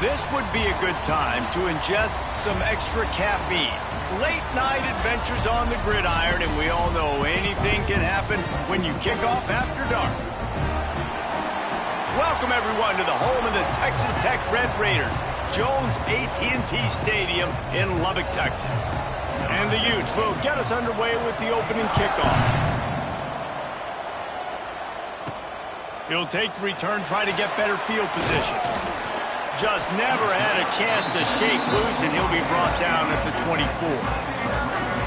This would be a good time to ingest some extra caffeine. Late night adventures on the gridiron, and we all know anything can happen when you kick off after dark. Welcome everyone to the home of the Texas Tech Red Raiders, Jones AT&T Stadium in Lubbock, Texas. And the Utes will get us underway with the opening kickoff. He'll take the return, try to get better field position. Just never had a chance to shake loose, and he'll be brought down at the 24.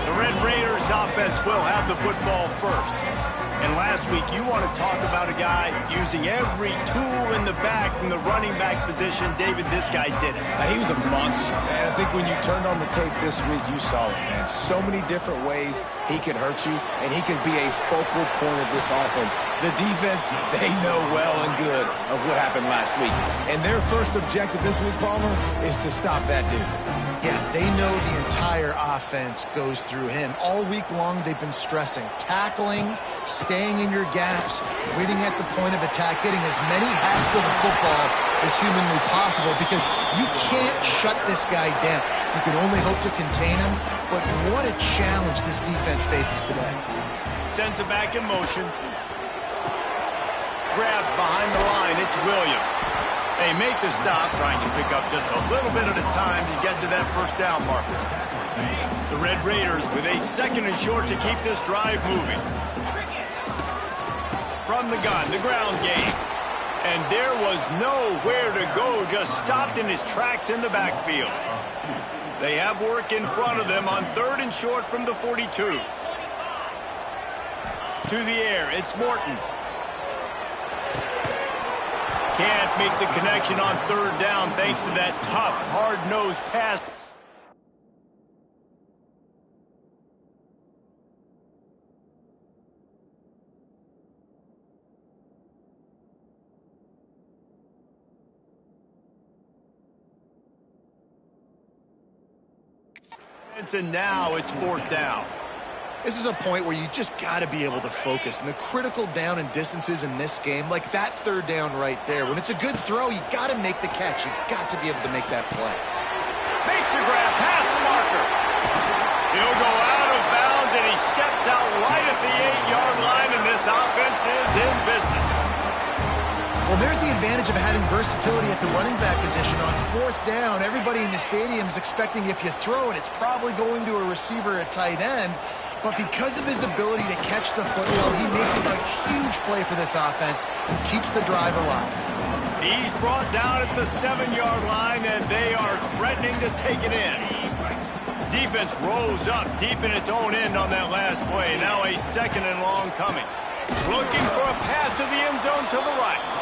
The Red Raiders offense will have the football first. And last week, you want to talk about a guy using every tool in the back from the running back position. David, this guy did it. He was a monster, man. I think when you turned on the tape this week, you saw it, man. So many different ways he can hurt you, and he can be a focal point of this offense. The defense, they know well and good of what happened last week. And their first objective this week, Palmer, is to stop that dude. Yeah, they know the entire offense goes through him. All week long, they've been stressing. Tackling, staying in your gaps, waiting at the point of attack, getting as many hacks to the football as humanly possible, because you can't shut this guy down. You can only hope to contain him, but what a challenge this defense faces today. Sends it back in motion. Grabbed behind the line, it's Williams. They make the stop, trying to pick up just a little bit at a time to get to that first down marker. The Red Raiders with a second and short to keep this drive moving. From the gun, the ground game. And there was nowhere to go, just stopped in his tracks in the backfield. They have work in front of them on third and short from the 42. To the air, it's Morton. Can't make the connection on third down thanks to that tough, hard-nosed pass. And now it's fourth down. This is a point where you just got to be able to focus. And the critical down and distances in this game, like that third down right there, when it's a good throw, you got to make the catch. You've got to be able to make that play. Makes the grab, past the marker. He'll go out of bounds, and he steps out right at the 8-yard line, and this offense is in business. Well, there's the advantage of having versatility at the running back position. On fourth down, everybody in the stadium is expecting if you throw it, it's probably going to a receiver at tight end. But because of his ability to catch the football, he makes it a huge play for this offense and keeps the drive alive. He's brought down at the 7-yard line, and they are threatening to take it in. Defense rose up deep in its own end on that last play. Now a second and long coming. Looking for a path to the end zone to the right.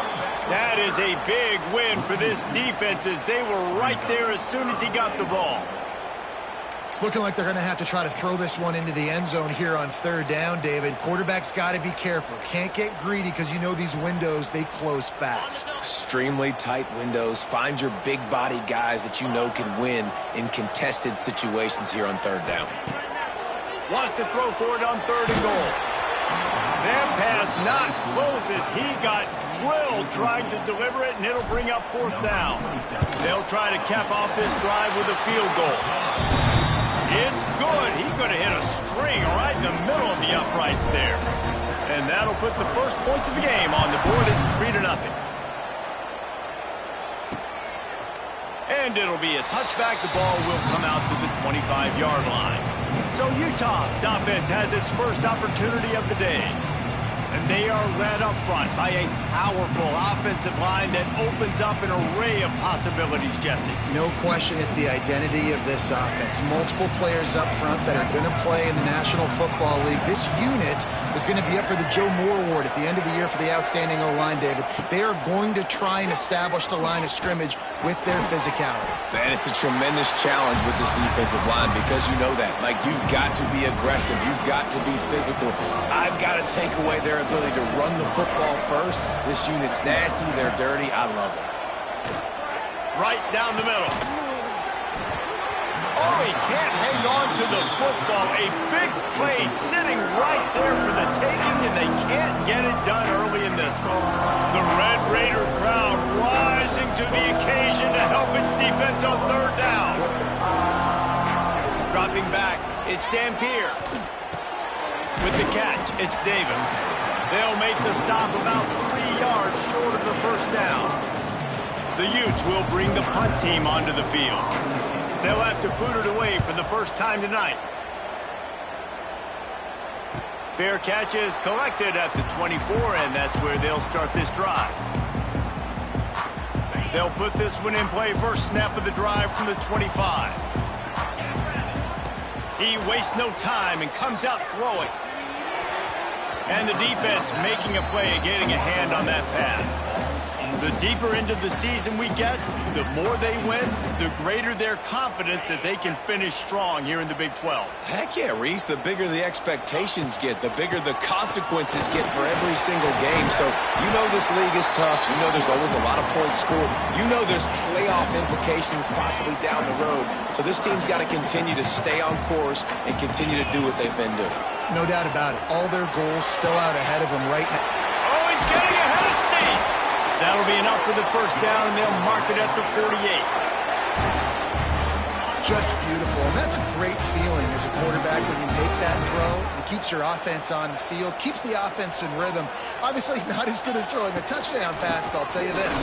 That is a big win for this defense, as they were right there as soon as he got the ball. It's looking like they're going to have to try to throw this one into the end zone here on third down, David. Quarterback's got to be careful. Can't get greedy, because you know these windows, they close fast. Extremely tight windows. Find your big body guys that you know can win in contested situations here on third down. Wants to throw for it on third and goal. That pass not close, as he got drilled trying to deliver it, and it'll bring up fourth down. They'll try to cap off this drive with a field goal. It's good. He could have hit a string right in the middle of the uprights there. And that'll put the first points of the game on the board. It's 3-0. And it'll be a touchback. The ball will come out to the 25-yard line. So Utah's offense has its first opportunity of the day. And they are led up front by a powerful offensive line that opens up an array of possibilities, Jesse. No question, it's the identity of this offense. Multiple players up front that are going to play in the National Football League. This unit is going to be up for the Joe Moore Award at the end of the year for the outstanding O-line, David. They are going to try and establish the line of scrimmage with their physicality. Man, it's a tremendous challenge with this defensive line, because you know that. Like, you've got to be aggressive. You've got to be physical. I've got to take away their ability to run the football first. This unit's nasty. They're dirty. I love it. Right down the middle. Oh, he can't hang on to the football. A big play sitting right there for the taking, and they can't get it done early in this one. The Red Raider crowd rising to to the occasion to help its defense on third down. Dropping back, it's Dampier. With the catch, it's Davis. They'll make the stop about 3 yards short of the first down. The Utes will bring the punt team onto the field. They'll have to boot it away for the first time tonight. Fair catch is collected at the 24, and that's where they'll start this drive. They'll put this one in play first snap of the drive from the 25. He wastes no time and comes out throwing. And the defense making a play and getting a hand on that pass. The deeper into the season we get, the more they win, the greater their confidence that they can finish strong here in the Big 12. Heck yeah, Reese. The bigger the expectations get, the bigger the consequences get for every single game. So you know this league is tough. You know there's always a lot of points scored. You know there's playoff implications possibly down the road. So this team's got to continue to stay on course and continue to do what they've been doing. No doubt about it. All their goals still out ahead of them right now. Oh, he's getting ahead of steam. That'll be enough for the first down, and they'll mark it at the 48. Just beautiful. And that's a great feeling as a quarterback when you make that throw. It keeps your offense on the field, keeps the offense in rhythm. Obviously not as good as throwing a touchdown pass, but I'll tell you this,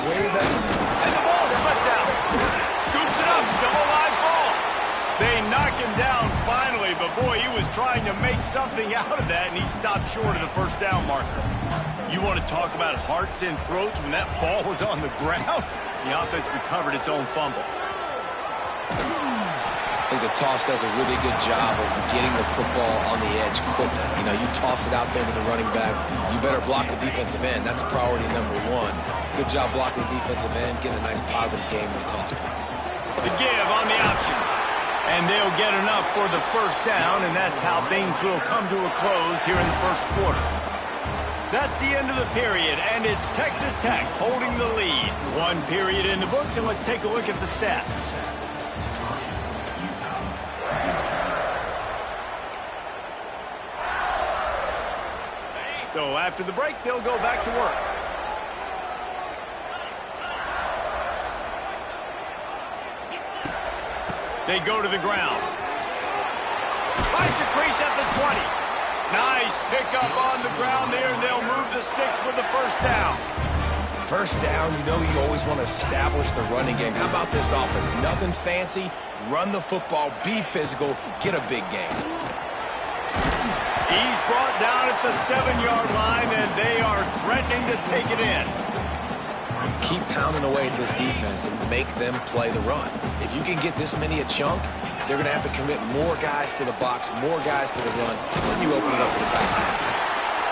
way better. And the ball slipped out. Scoops it up, still a live ball. They knock him down finally, but boy, he was trying to make something out of that, and he stopped short of the first down marker. You want to talk about hearts and throats when that ball was on the ground? The offense recovered its own fumble. I think the toss does a really good job of getting the football on the edge quickly. You know, you toss it out there to the running back, you better block the defensive end. That's priority number one. Good job blocking the defensive end, getting a nice positive game in the toss play. The give on the option. And they'll get enough for the first down, and that's how things will come to a close here in the first quarter. That's the end of the period, and it's Texas Tech holding the lead. One period in the books, and let's take a look at the stats. So after the break, they'll go back to work. They go to the ground. Finds a crease at the 20. Nice pickup on the ground there, and they'll move the sticks with the first down. First down, you know you always want to establish the running game. How about this offense? Nothing fancy. Run the football, be physical, get a big game. He's brought down at the 7-yard line, and they are threatening to take it in. Keep pounding away at this defense and make them play the run. If you can get this many a chunk, they're going to have to commit more guys to the box, more guys to the run, then you open it up for the pass.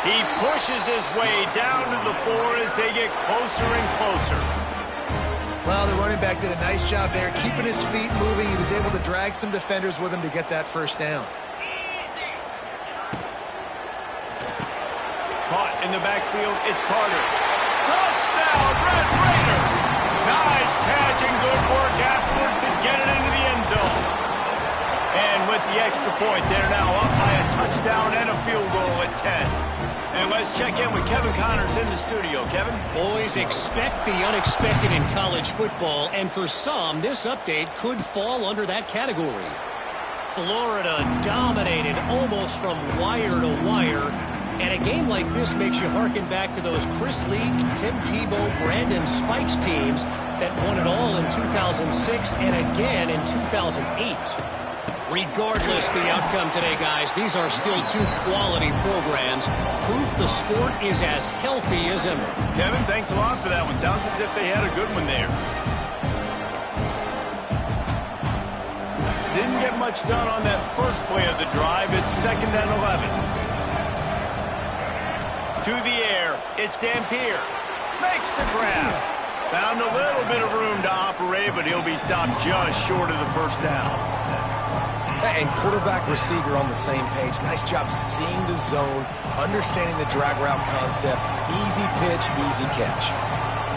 He pushes his way down to the 4 as they get closer and closer. Well, the running back did a nice job there, keeping his feet moving. He was able to drag some defenders with him to get that first down. Caught in the backfield, it's Carter. Touchdown, Red Raider! Nice catch and good work afterwards to get it into the end zone. And with the extra point, they're now up by a touchdown and a field goal at 10. And let's check in with Kevin Connors in the studio. Kevin? Boys, expect the unexpected in college football, and for some, this update could fall under that category. Florida dominated almost from wire to wire, and a game like this makes you harken back to those Chris Leak, Tim Tebow, Brandon Spikes teams that won it all in 2006 and again in 2008. Regardless the outcome today, guys, these are still two quality programs. Proof the sport is as healthy as ever. Kevin, thanks a lot for that one. Sounds as if they had a good one there. Didn't get much done on that first play of the drive. It's 2nd and 11. To the air, it's Dampier. Makes the grab. Found a little bit of room to operate, but he'll be stopped just short of the first down. And quarterback receiver on the same page. Nice job seeing the zone, understanding the drag route concept. Easy pitch, easy catch.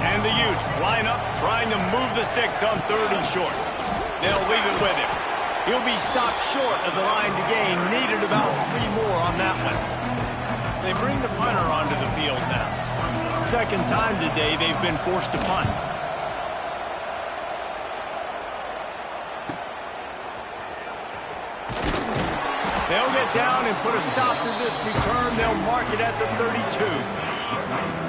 And the Utes line up, trying to move the sticks on 3rd and short. They'll leave it with him. He'll be stopped short of the line to gain. Needed about 3 more on that one. They bring the punter onto the field now. Second time today they've been forced to punt. They'll get down and put a stop to this return. They'll mark it at the 32.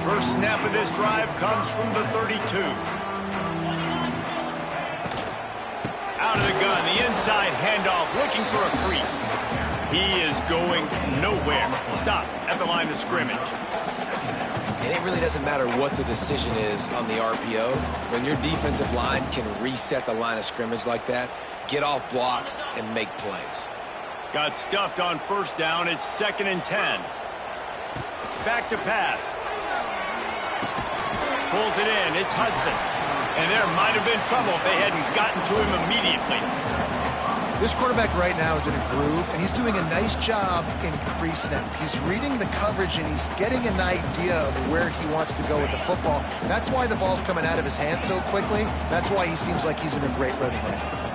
First snap of this drive comes from the 32. Out of the gun, the inside handoff, looking for a crease. He is going nowhere. Stop at the line of scrimmage. And it really doesn't matter what the decision is on the RPO. When your defensive line can reset the line of scrimmage like that, get off blocks and make plays. Got stuffed on first down. It's 2nd and 10. Back to pass. Pulls it in. It's Hudson. And there might have been trouble if they hadn't gotten to him immediately. This quarterback right now is in a groove, and he's doing a nice job in pre-snap. He's reading the coverage, and he's getting an idea of where he wants to go with the football. That's why the ball's coming out of his hands so quickly. That's why he seems like he's in a great rhythm right now.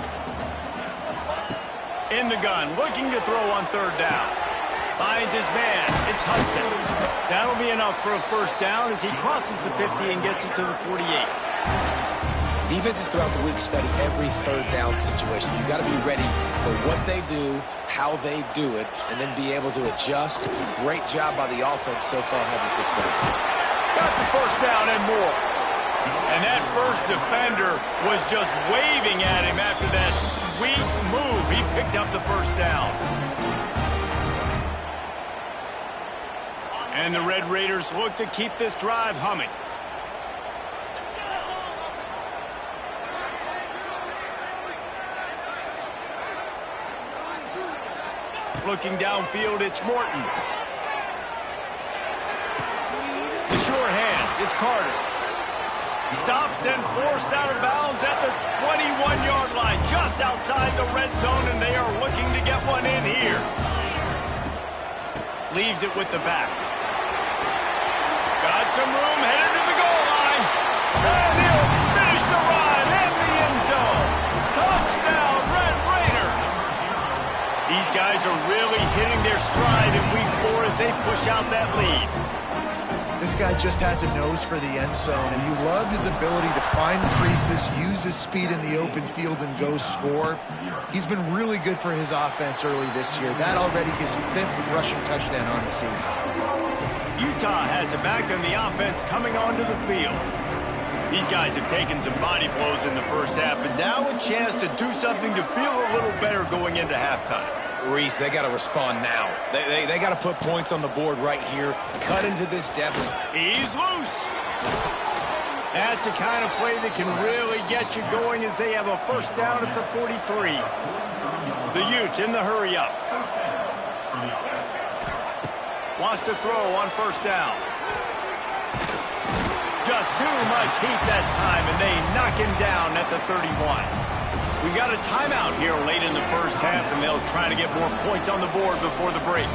In the gun, looking to throw on 3rd down. Finds his man. It's Hudson. That'll be enough for a first down as he crosses the 50 and gets it to the 48. Defenses throughout the week study every 3rd down situation. You've got to be ready for what they do, how they do it, and then be able to adjust. Great job by the offense so far having success. Got the first down and more. And that first defender was just waving at him after that sweet move. He picked up the first down. And the Red Raiders look to keep this drive humming. Looking downfield, it's Morton. The sure hands, it's Carter. Stopped and forced out of bounds at the 21-yard line, just outside the red zone, and they are looking to get one in here. Leaves it with the back. Got some room, headed to the goal line. And he'll finish the run in the end zone. Touchdown, Red Raiders. These guys are really hitting their stride in week 4 as they push out that lead. This guy just has a nose for the end zone, and you love his ability to find creases, use his speed in the open field, and go score. He's been really good for his offense early this year. That already his 5th rushing touchdown on the season. Utah has it back on the offense coming onto the field. These guys have taken some body blows in the first half, but now a chance to do something to feel a little better going into halftime. Reese, they got to respond now. They got to put points on the board right here. Cut into this deficit. He's loose. That's the kind of play that can really get you going as they have a first down at the 43. The Utes in the hurry up. Wants to throw on first down. Just too much heat that time, and they knock him down at the 31. We got a timeout here late in the first half, and they'll try to get more points on the board before the break.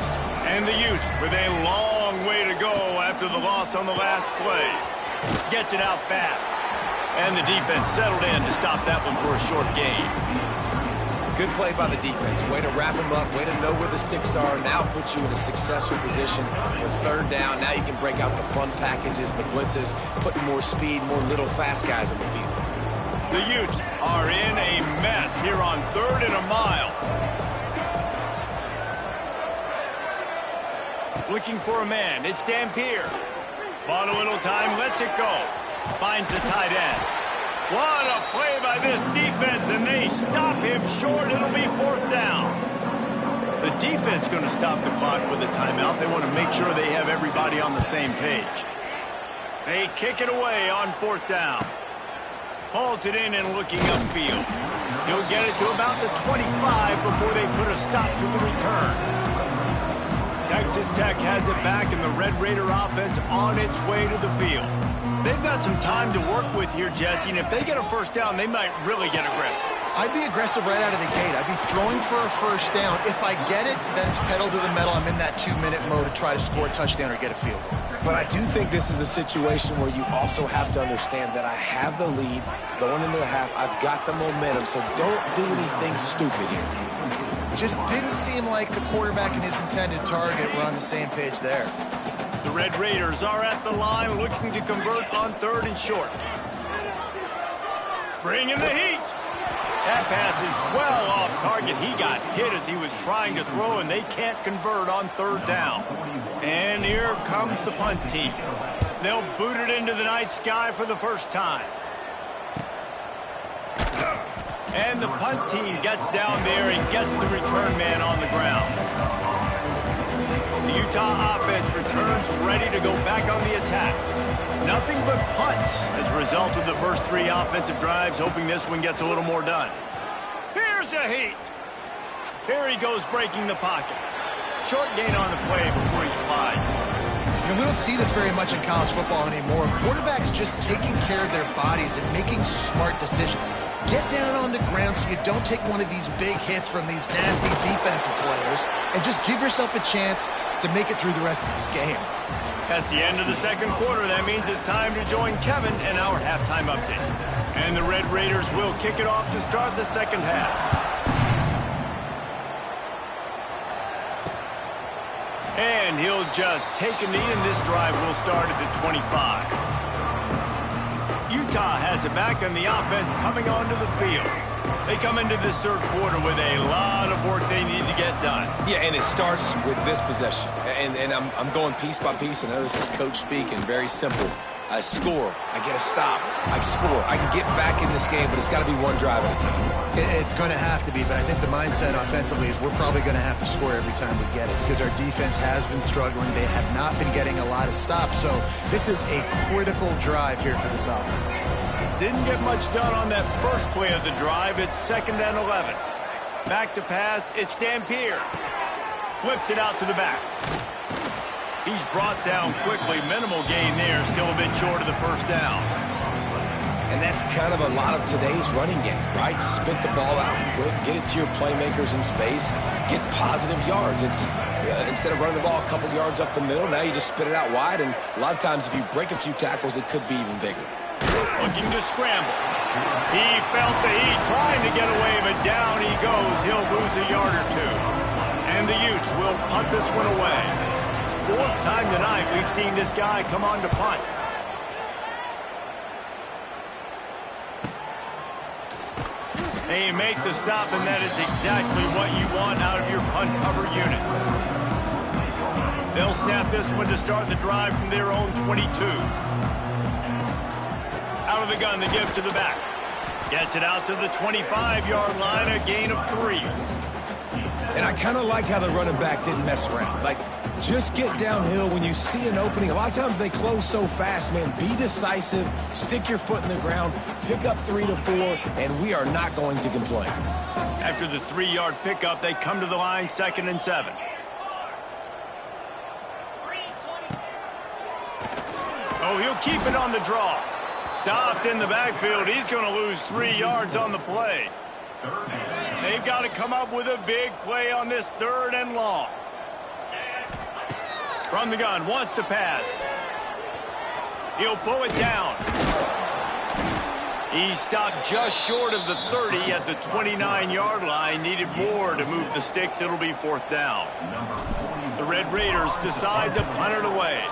And the Utes with a long way to go after the loss on the last play. Gets it out fast. And the defense settled in to stop that one for a short gain. Good play by the defense. Way to wrap them up. Way to know where the sticks are. Now put you in a successful position for 3rd down. Now you can break out the fun packages, the blitzes, put more speed, more little fast guys in the field. The Utes are in a mess here on 3rd and a mile. Looking for a man. It's Dampier. Bought a little time, lets it go. Finds the tight end. What a play by this defense, and they stop him short. It'll be 4th down. The defense going to stop the clock with a timeout. They want to make sure they have everybody on the same page. They kick it away on 4th down. Hauls it in and looking upfield. He'll get it to about the 25 before they put a stop to the return. Texas Tech has it back, and the Red Raider offense on its way to the field. They've got some time to work with here, Jesse, and if they get a first down, they might really get aggressive. I'd be aggressive right out of the gate. I'd be throwing for a first down. If I get it, then it's pedal to the metal. I'm in that 2-minute mode to try to score a touchdown or get a field goal. But I do think this is a situation where you also have to understand that I have the lead going into the half. I've got the momentum, so don't do anything stupid here. Just didn't seem like the quarterback and his intended target were on the same page there. The Red Raiders are at the line looking to convert on 3rd and short. Bringing the heat. That pass is well off target. He got hit as he was trying to throw, and they can't convert on third down. And here comes the punt team. They'll boot it into the night sky for the first time. And the punt team gets down there and gets the return man on the ground. The Utah offense returns ready to go back on the attack. Nothing but punts as a result of the first 3 offensive drives, hoping this one gets a little more done. Here's a heat. Here he goes breaking the pocket. Short gain on the play before he slides. You know, we don't see this very much in college football anymore. Quarterbacks just taking care of their bodies and making smart decisions. Get down on the ground so you don't take one of these big hits from these nasty defensive players and just give yourself a chance to make it through the rest of this game. That's the end of the second quarter. That means it's time to join Kevin in our halftime update. And the Red Raiders will kick it off to start the second half. And he'll just take a knee, and this drive will start at the 25. Utah has it back, and the offense coming onto the field. They come into this third quarter with a lot of work they need to get done. Yeah, and it starts with this possession. And I'm going piece by piece. I know this is coach speak and very simple. I score. I get a stop. I score. I can get back in this game, but it's got to be one drive at a time. It's going to have to be, but I think the mindset offensively is we're probably going to have to score every time we get it because our defense has been struggling. They have not been getting a lot of stops, so this is a critical drive here for this offense. Didn't get much done on that first play of the drive. It's 2nd and 11. Back to pass. It's Dampier. Flips it out to the back. He's brought down quickly. Minimal gain there. Still a bit short of the first down. And that's kind of a lot of today's running game, right? Spit the ball out quick. Get it to your playmakers in space. Get positive yards. It's instead of running the ball a couple yards up the middle, now you just spit it out wide. And a lot of times if you break a few tackles, it could be even bigger. Looking to scramble. He felt the heat trying to get away, but down he goes. He'll lose a yard or two. And the Utes will punt this one away. 4th time tonight we've seen this guy come on to punt. They make the stop, and that is exactly what you want out of your punt cover unit. They'll snap this one to start the drive from their own 22. Out of the gun, the give to the back. Gets it out to the 25-yard line, a gain of 3. And I kind of like how the running back didn't mess around. Like, just get downhill when you see an opening. A lot of times they close so fast, man. Be decisive, stick your foot in the ground, pick up 3 to 4, and we are not going to complain. After the 3-yard pickup, they come to the line, 2nd and 7. Oh, he'll keep it on the draw. Stopped in the backfield. He's going to lose 3 yards on the play. They've got to come up with a big play on this 3rd and long. From the gun, wants to pass. He'll pull it down. He stopped just short of the 30 at the 29-yard line. Needed more to move the sticks. It'll be 4th down. The Red Raiders decide to punt it away.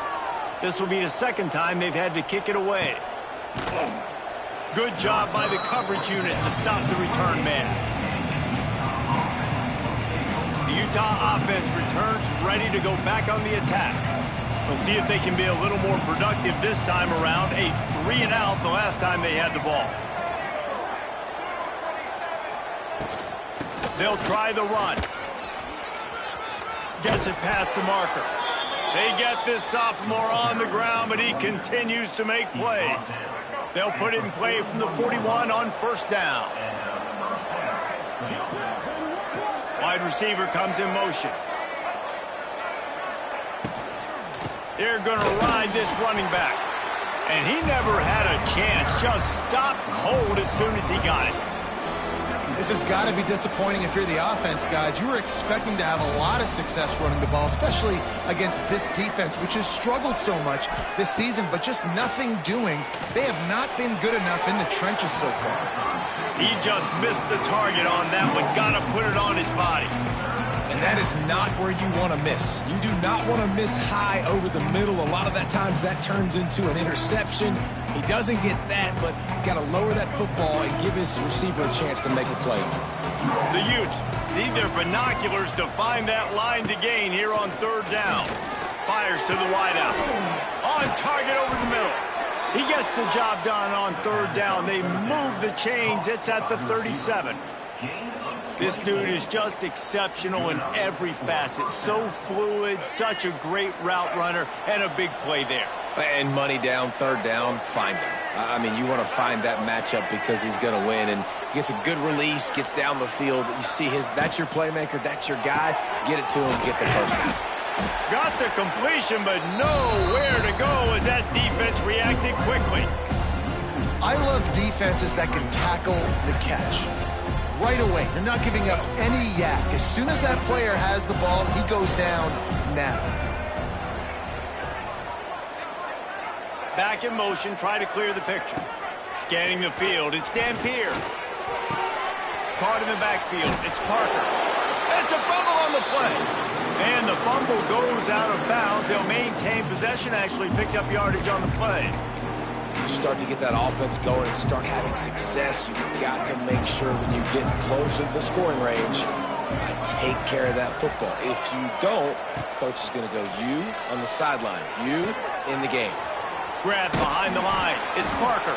This will be the 2nd time they've had to kick it away. Good job by the coverage unit to stop the return man. The Utah offense returns ready to go back on the attack. We'll see if they can be a little more productive this time around. A 3-and-out the last time they had the ball. They'll try the run. Gets it past the marker. They get this sophomore on the ground, but he continues to make plays. They'll put it in play from the 41 on 1st down. Wide receiver comes in motion. They're going to ride this running back. And he never had a chance. Just stopped cold as soon as he got it. This has got to be disappointing if you're the offense, guys. You were expecting to have a lot of success running the ball, especially against this defense, which has struggled so much this season, but just nothing doing. They have not been good enough in the trenches so far. He just missed the target on that one. Got to put it on his body. And that is not where you want to miss. You do not want to miss high over the middle. A lot of that times that turns into an interception. He doesn't get that, but he's got to lower that football and give his receiver a chance to make a play. The Utes need their binoculars to find that line to gain here on third down. Fires to the wideout. On target over the middle. He gets the job done on third down. They move the chains. It's at the 37. This dude is just exceptional in every facet. So fluid, such a great route runner, and a big play there. And money down, third down, find him. I mean, you want to find that matchup because he's going to win. And gets a good release, gets down the field. You see that's your playmaker, that's your guy. Get it to him, get the first down. Got the completion, but nowhere to go as that defense reacted quickly. I love defenses that can tackle the catch. Right away, you're not giving up any yak. As soon as that player has the ball, he goes down now. Back in motion, try to clear the picture. Scanning the field, it's Dampier. Caught in the backfield, it's Parker. It's a fumble on the play. And the fumble goes out of bounds. They'll maintain possession, actually picked up yardage on the play. You start to get that offense going and start having success, you've got to make sure when you get closer to the scoring range, take care of that football. If you don't, coach is going to go, you on the sideline, you in the game. Grab behind the line. It's Parker.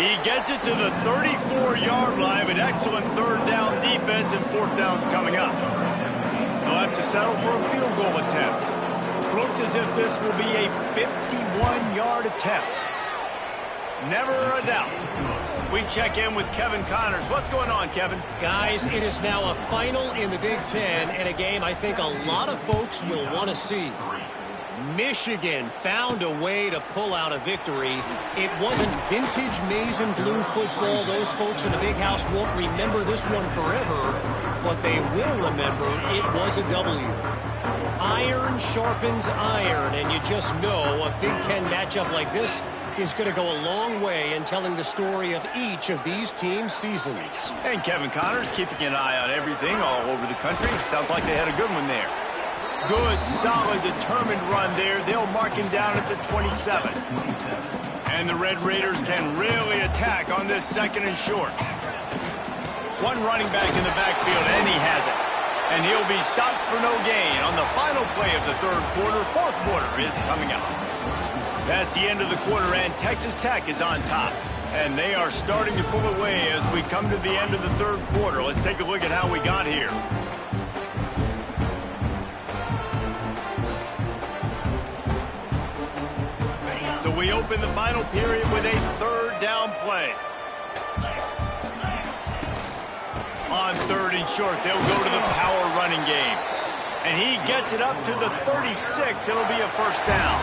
He gets it to the 34-yard line, but excellent third down defense, and fourth down's coming up. They'll have to settle for a field goal attempt. Looks as if this will be a 51-yard attempt. Never a doubt. We check in with Kevin Connors. What's going on, Kevin? Guys, it is now a final in the Big Ten, and a game I think a lot of folks will want to see. Michigan found a way to pull out a victory. It wasn't vintage maize and blue football. Those folks in the big house won't remember this one forever, but they will remember it was a W. Iron sharpens iron, and you just know a Big Ten matchup like this is going to go a long way in telling the story of each of these teams' seasons. And Kevin Connors keeping an eye on everything all over the country. Sounds like they had a good one there. Good, solid, determined run there. They'll mark him down at the 27. And the Red Raiders can really attack on this second and short. One running back in the backfield, and he has it. And he'll be stopped for no gain on the final play of the third quarter. Fourth quarter is coming up. That's the end of the quarter, and Texas Tech is on top. And they are starting to pull away as we come to the end of the third quarter. Let's take a look at how we got here. So we open the final period with a third down play. On third and short, they'll go to the power running game. And he gets it up to the 36. It'll be a first down.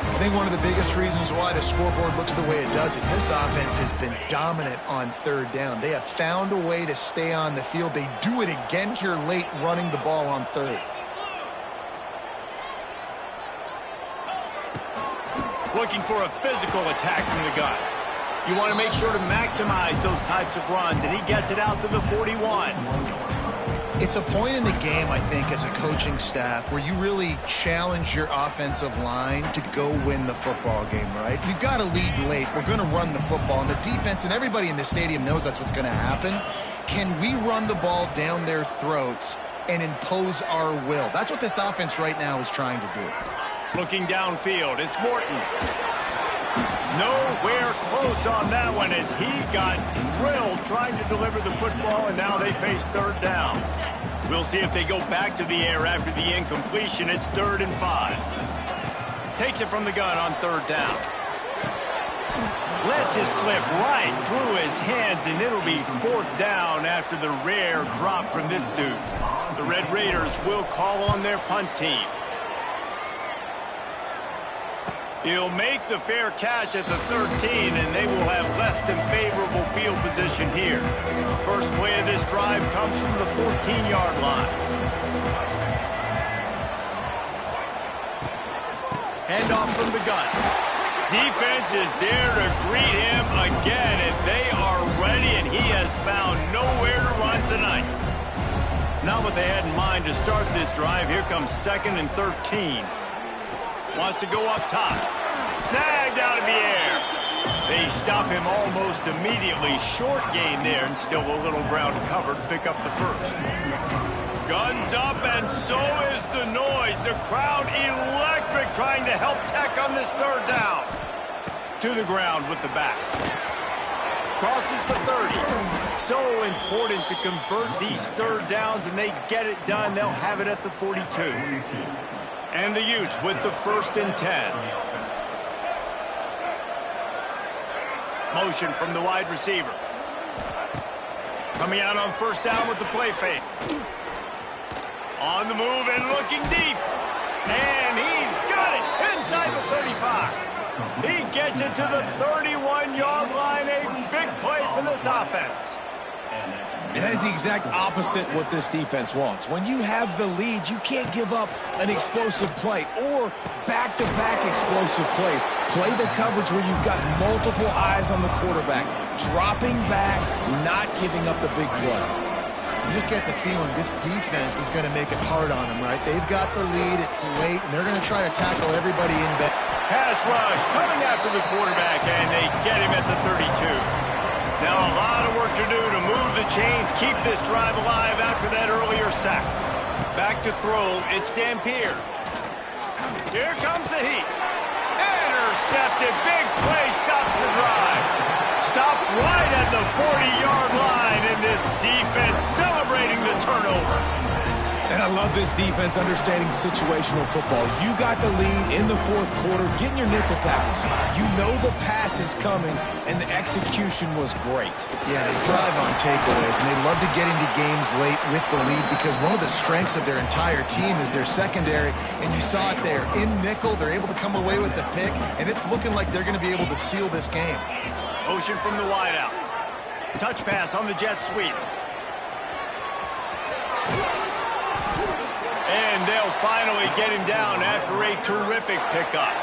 I think one of the biggest reasons why the scoreboard looks the way it does is this offense has been dominant on third down. They have found a way to stay on the field. They do it again here late, running the ball on third. Looking for a physical attack from the gun. You want to make sure to maximize those types of runs, and he gets it out to the 41. It's a point in the game, I think, as a coaching staff where you really challenge your offensive line to go win the football game, right? We've got to lead late. We're going to run the football, and the defense and everybody in the stadium knows that's what's going to happen. Can we run the ball down their throats and impose our will? That's what this offense right now is trying to do. Looking downfield, it's Morton. Nowhere close on that one as he got drilled trying to deliver the football, and now they face third down. We'll see if they go back to the air after the incompletion. It's 3rd and 5. Takes it from the gun on third down. Lets it slip right through his hands, and it'll be 4th down after the rare drop from this dude. The Red Raiders will call on their punt team. He'll make the fair catch at the 13, and they will have less than favorable field position here. First play of this drive comes from the 14-yard line. Handoff from the gun. Defense is there to greet him again, and they are ready, and he has found nowhere to run tonight. Not what they had in mind to start this drive. Here comes 2nd and 13. Wants to go up top. Snagged out of the air. They stop him almost immediately. Short gain there, and still a little ground to cover to pick up the first. Guns up, and so is the noise. The crowd electric, trying to help Tech on this 3rd down. To the ground with the back. Crosses the 30. So important to convert these 3rd downs, and they get it done. They'll have it at the 42. And the Utes with the 1st and 10. Motion from the wide receiver. Coming out on 1st down with the play fake. On the move and looking deep. And he's got it inside the 35. He gets it to the 31-yard line. A big play for this offense. And that is the exact opposite what this defense wants. When you have the lead, you can't give up an explosive play or back-to-back explosive plays. Play the coverage where you've got multiple eyes on the quarterback, dropping back, not giving up the big play. You just get the feeling this defense is going to make it hard on them, right? They've got the lead, it's late, and they're going to try to tackle everybody in bed. Pass rush coming after the quarterback, and they get him at the 32. Now a lot of work to do to move the chains, keep this drive alive after that earlier sack. Back to throw, it's Dampier. Here comes the heat. Intercepted, big play, stops the drive. Stopped right at the 40-yard line, and this defense celebrating the turnover. And I love this defense understanding situational football. You got the lead in the 4th quarter, getting your nickel packages. You know the pass is coming, and the execution was great. Yeah, they thrive on takeaways, and they love to get into games late with the lead because one of the strengths of their entire team is their secondary, and you saw it there. In nickel, they're able to come away with the pick, and it's looking like they're going to be able to seal this game. Motion from the wideout. Touch pass on the jet sweep. And they'll finally get him down after a terrific pickup.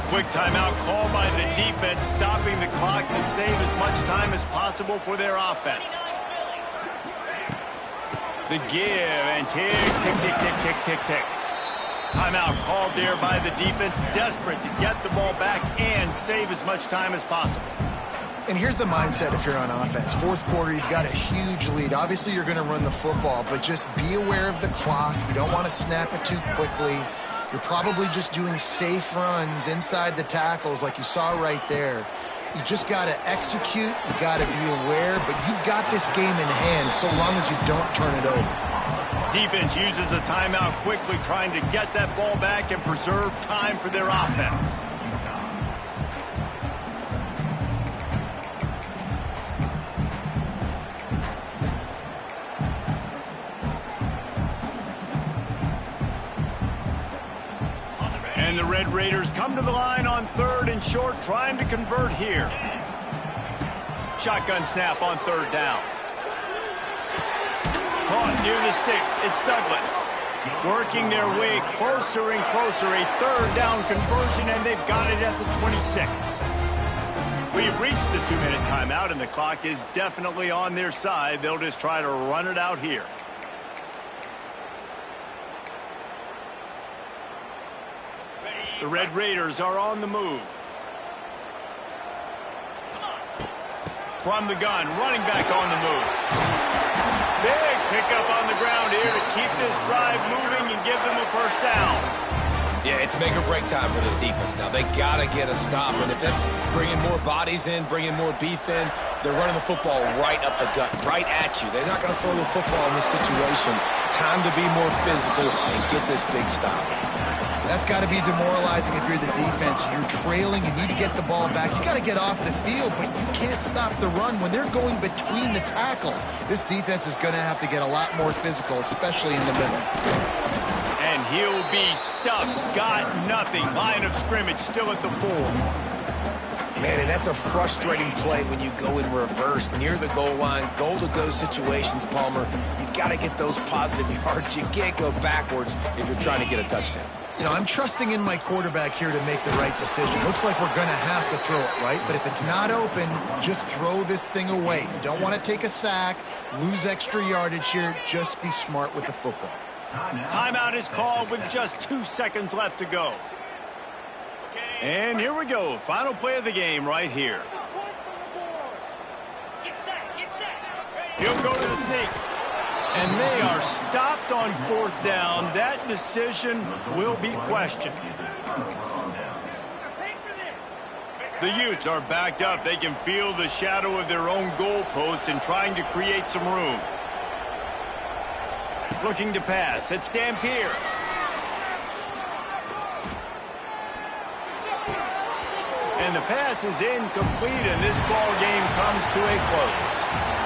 Quick timeout called by the defense, stopping the clock to save as much time as possible for their offense. The give and tick, tick, tick, tick, tick, tick, tick. Timeout called there by the defense, desperate to get the ball back and save as much time as possible. And here's the mindset if you're on offense. 4th quarter, you've got a huge lead. Obviously, you're going to run the football, but just be aware of the clock. You don't want to snap it too quickly. You're probably just doing safe runs inside the tackles like you saw right there. You just got to execute. You got to be aware, but you've got this game in hand so long as you don't turn it over. Defense uses a timeout quickly, trying to get that ball back and preserve time for their offense. And the Red Raiders come to the line on 3rd and short, trying to convert here. Shotgun snap on 3rd down. Caught near the sticks. It's Douglas. Working their way closer and closer. A 3rd down conversion, and they've got it at the 26. We've reached the 2-minute timeout, and the clock is definitely on their side. They'll just try to run it out here. The Red Raiders are on the move. From the gun, running back on the move. Big pickup on the ground here to keep this drive moving and give them a 1st down. Yeah, it's make or break time for this defense now. They got to get a stop, and if that's bringing more bodies in, bringing more beef in, they're running the football right up the gut, right at you. They're not going to throw the football in this situation. Time to be more physical and get this big stop. That's got to be demoralizing if you're the defense. You're trailing, you need to get the ball back. You got to get off the field, but you can't stop the run when they're going between the tackles. This defense is going to have to get a lot more physical, especially in the middle. And he'll be stuffed. Got nothing. Line of scrimmage still at the 4. Man, and that's a frustrating play when you go in reverse near the goal line. Goal-to-go situations, Palmer. You got to get those positive yards. You can't go backwards if you're trying to get a touchdown. You know, I'm trusting in my quarterback here to make the right decision. Looks like we're going to have to throw it, right? But if it's not open, just throw this thing away. You don't want to take a sack, lose extra yardage here. Just be smart with the football. Timeout is called with just 2 seconds left to go. And here we go. Final play of the game right here. He'll go to the sneak. And they are stopped on 4th down. That decision will be questioned. The Utes are backed up. They can feel the shadow of their own goalpost and trying to create some room. Looking to pass. It's Dampier. And the pass is incomplete, and this ball game comes to a close.